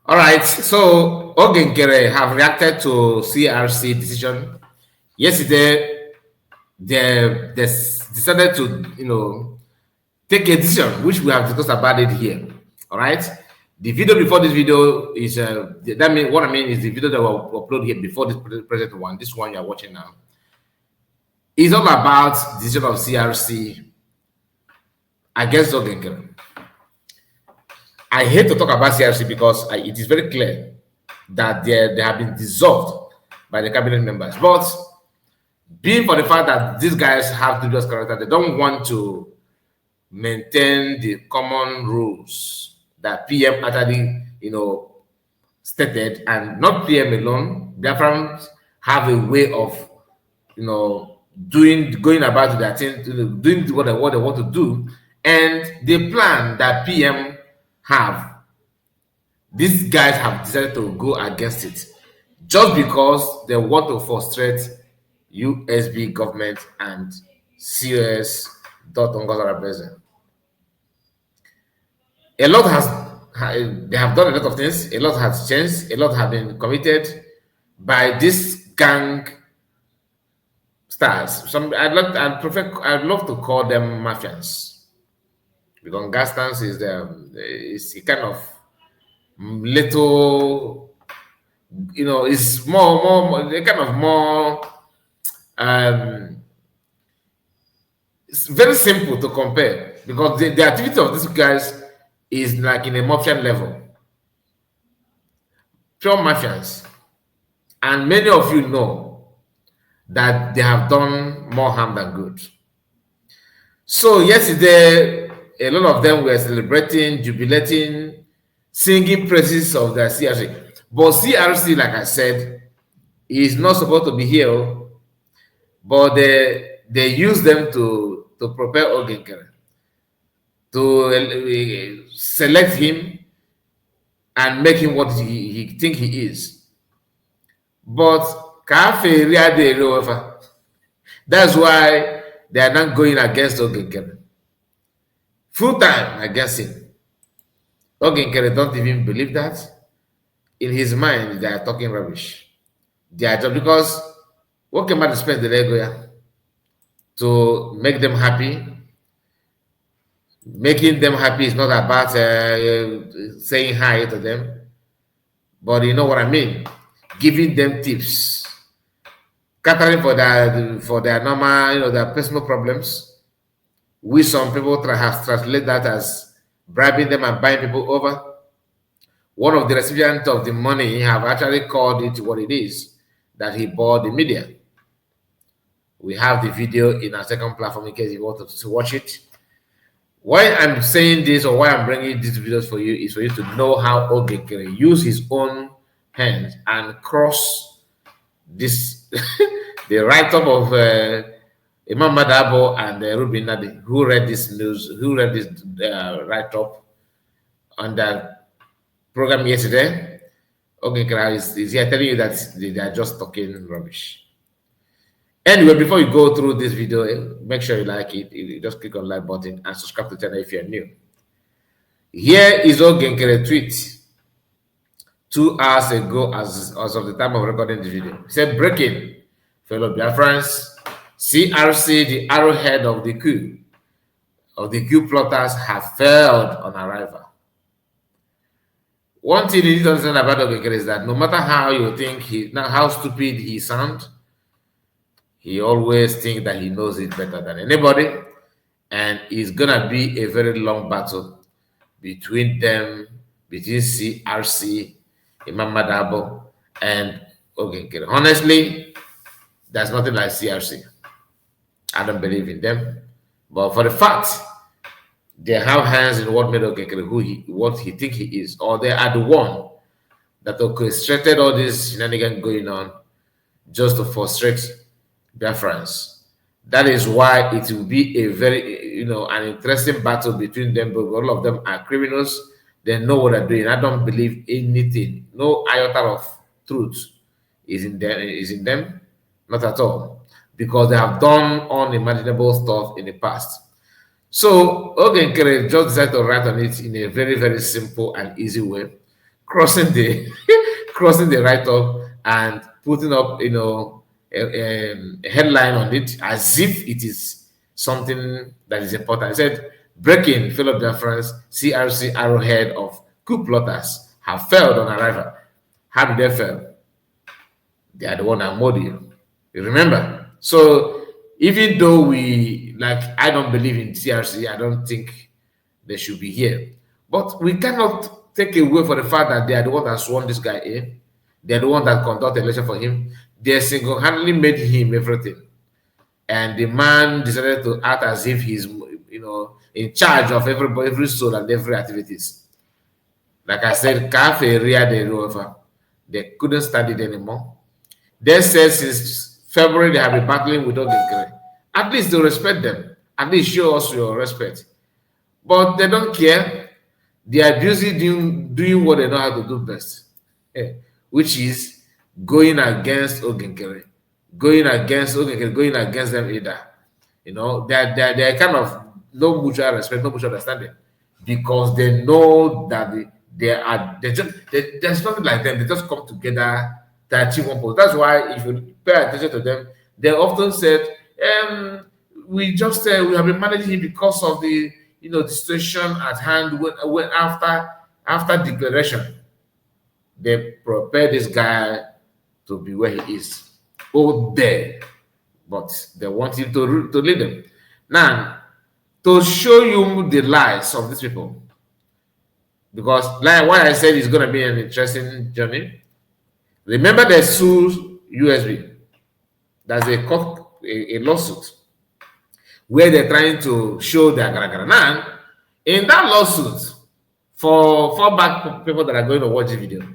All right. So Nkere have reacted to CRC decision yesterday. They decided to take a decision, which we have discussed about it here. All right. The video before this video is that mean what I mean is the video that will upload here before this present one. This one you are watching now is all about decision of CRC against Nkere. I hate to talk about CRC because it is very clear that they have been dissolved by the cabinet members. But being for the fact that these guys have dubious character, they don't want to maintain the common rules that PM actually, stated, and not PM alone. Biafrans have a way of, going about their thing, doing what they want to do, and the plan that PM have, these guys have decided to go against it just because they want to frustrate USB government and CS Ngozi president. A lot they have done a lot of things, a lot has changed, a lot have been committed by this gang stars. I'd love to call them mafians, because gangsters is a kind of little, it's more kind of more it's very simple to compare, because the activity of these guys is like in a mafian level, pure mafians, and many of you know that they have done more harm than good. So yesterday, a lot of them were celebrating, jubilating, singing praises of their CRC. But CRC, like I said, is not supposed to be here, but they use them to prepare Nkere, to select him and make him what he think he is. But that's why they are not going against Nkere. Full time against him. Nkere don't even believe that. In his mind, they are talking rubbish. They are just because what came out to spend the Lego to make them happy. Making them happy is not about saying hi to them, but you know what I mean. Giving them tips, catering for their normal, their personal problems. We some people have translated that as bribing them and buying people over. One of the recipients of the money have actually called it what it is, that he bought the media. We have the video in our second platform in case you want to watch it. Why I'm saying this, or why I'm bringing these videos for you, is for you to know how Nkere used his own hands and cross this the write-up of Imam Madabo and Ruben Nadi, who read this news, who read this write-up on the program yesterday. Nkere is here telling you that they are just talking rubbish. Anyway, before you go through this video, make sure you like it. You just click on the like button and subscribe to the channel if you're new. Here is Nkere tweet 2 hours ago, as of the time of recording this video. He said, breaking, fellow Biafrans, CRC, the arrowhead of the coup plotters, have failed on arrival. One thing you need to understand about Nkere is that no matter how you think how stupid he sounds, he always thinks that he knows it better than anybody, and it's gonna be a very long battle between CRC, Imam Madabo, and Nkere. Honestly, there's nothing like CRC. I don't believe in them, but for the fact they have hands in what made Nkere what he think he is, or they are the one that orchestrated all this shenanigans going on just to frustrate Biafrans. That is why it will be a very, an interesting battle between them, but all of them are criminals. They know what they're doing. I don't believe anything. No iota of truth is in them, not at all, because they have done unimaginable stuff in the past. So Nkere just decided to write on it in a very, very simple and easy way crossing the crossing the write-up and putting up, a headline on it as if it is something that is important. I said, breaking fellow Biafrans, CRC arrowhead of coup plotters have failed on arrival. How did they fail? They are the one that murdered you. You remember? So even though I don't believe in CRC, I don't think they should be here. But we cannot take away for the fact that they are the one that sworn this guy in. They're the one that conducted election for him. They single-handedly made him everything. And the man decided to act as if he's, in charge of everybody, every soul and every activities. Like I said, Cafe Ria de Rover, they couldn't stand it anymore. They said since February they have been battling with Nkere. At least they respect them. At least show us your respect. But they don't care. They are busy doing what they know how to do best, which is going against Nkere, going against them either. They're kind of no mutual respect, no mutual understanding, because they know that there's nothing like them. They just come together to achieve one purpose. That's why if you pay attention to them, they often said, we have been managing him because of the situation at hand. When after declaration, they prepare this guy to be where he is, there, but they want him to lead them. Now, to show you the lies of these people, because like what I said is going to be an interesting journey. Remember, they sued USB. That's a lawsuit where they're trying to show their garagara. Now, in that lawsuit, for Fallback people that are going to watch the video,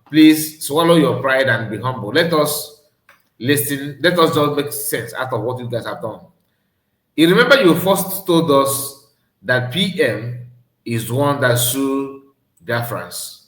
please swallow your pride and be humble. Let us listen. Let us just make sense out of what you guys have done. You remember you first told us that PM is one that sued Biafrans.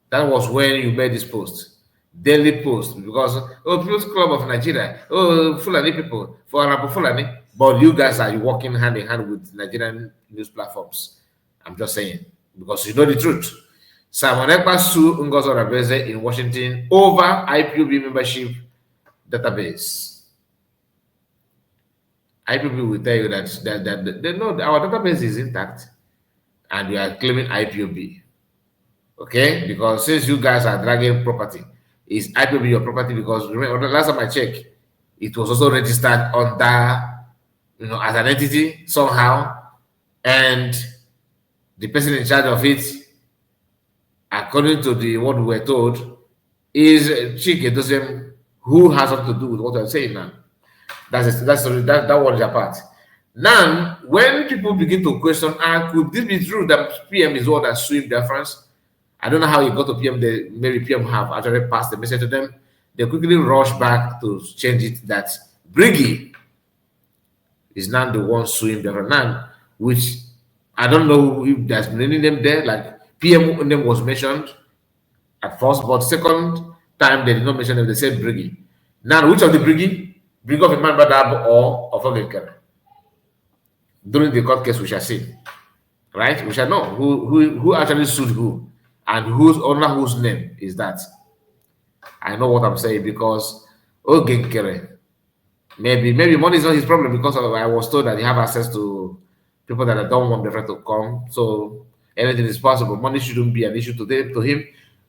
That was when you made this post. Daily post, because People's Club of Nigeria, Fulani people, for Arab Fulani, but you guys are working hand in hand with Nigerian news platforms. I'm just saying, because you know the truth. Simon Ekpa sued Ngozi Orebeze in Washington over IPOB membership database. IPOB will tell you that they know that our database is intact and we are claiming IPOB. Okay? Because since you guys are dragging property, is IPOB your property? Because remember, the last time I checked, it was also registered under, as an entity somehow, and the person in charge of it, according to what we were told, is Chike Dosem, who has something to do with what I'm saying now. That one is apart. Now, when people begin to question, could this be true that PM is the one that sued their France? I don't know how it got to PM. Maybe PM have actually passed the message to them. They quickly rush back to change it that Briggy is now the one suing Biafra now, which I don't know if there's been any name there. Like PM name was mentioned at first, but second time they did not mention them. They said Briggy. Now, which of the Briggy? Briggy of Imam Badab or of Nkere? During the court case, we shall see. Right? We shall know who actually sued who. And whose name is that? I know what I'm saying, because Nkere, maybe money is not his problem, because I was told that he have access to people that don't want the friend to come. So anything is possible. Money shouldn't be an issue to him.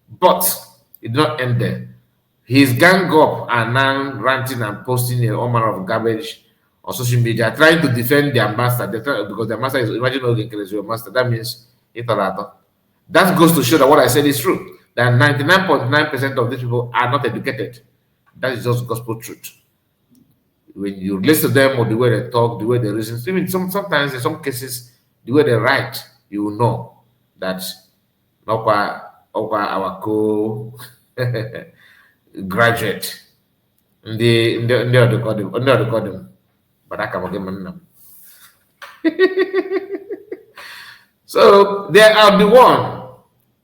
But it did not end there. His gang up are now ranting and posting all manner of garbage on social media, trying to defend their master. Because their master is, imagine Nkere is your master. That means Italato. That goes to show that what I said is true. That 99.9% of these people are not educated. That is just gospel truth. When you listen to them, or the way they talk, the way they reason, even sometimes in some cases, the way they write, you will know that our graduate, but I can't get my name. So they are the one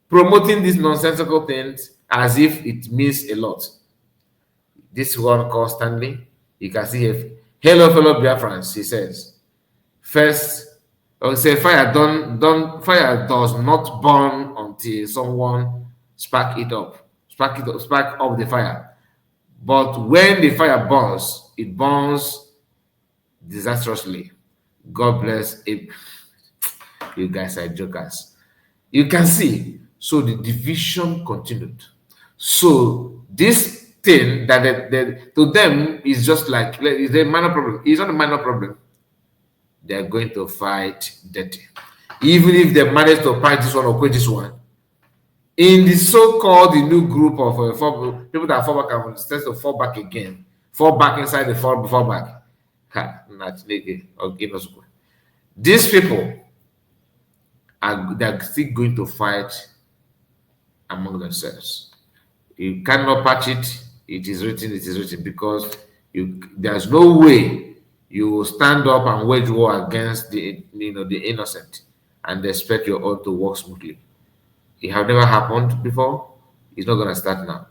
promoting these nonsensical things as if it means a lot. This one constantly, you can see here, hello fellow Biafrans, he says. First, say fire does not burn until someone spark up the fire. But when the fire burns, it burns disastrously. God bless it. You guys are jokers. You can see. So the division continued. So this thing that to them is just like it's a minor problem. It's not a minor problem. They are going to fight dirty. Even if they manage to fight this one or quit this one, in the so-called the new group of people that fall back and instead to fall back again, fall back inside the fall back. These people they're still going to fight among themselves. You cannot patch it. It is written. It is written because there's no way you will stand up and wage war against the innocent and expect your own to work smoothly. It have never happened before. It's not gonna start now.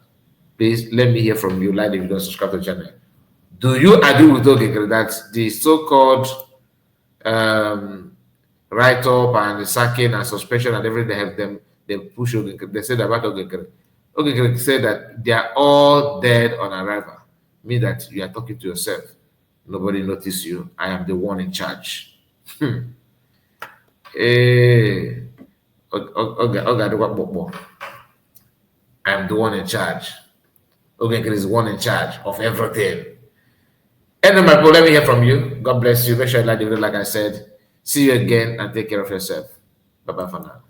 Please let me hear from you. Like if you don't subscribe to the channel. Do you agree with Ogekere that the so-called write-up and the sacking and suspension and everything they push Ogekere? They said about Ogekere. Ogekere said that they are all dead on arrival. Means that you are talking to yourself. Nobody noticed you. I am the one in charge. I'm the one in charge. Ogekere is the one in charge of everything. And my people, let me hear from you. God bless you. Make sure you like the video, like I said. See you again and take care of yourself. Bye bye for now.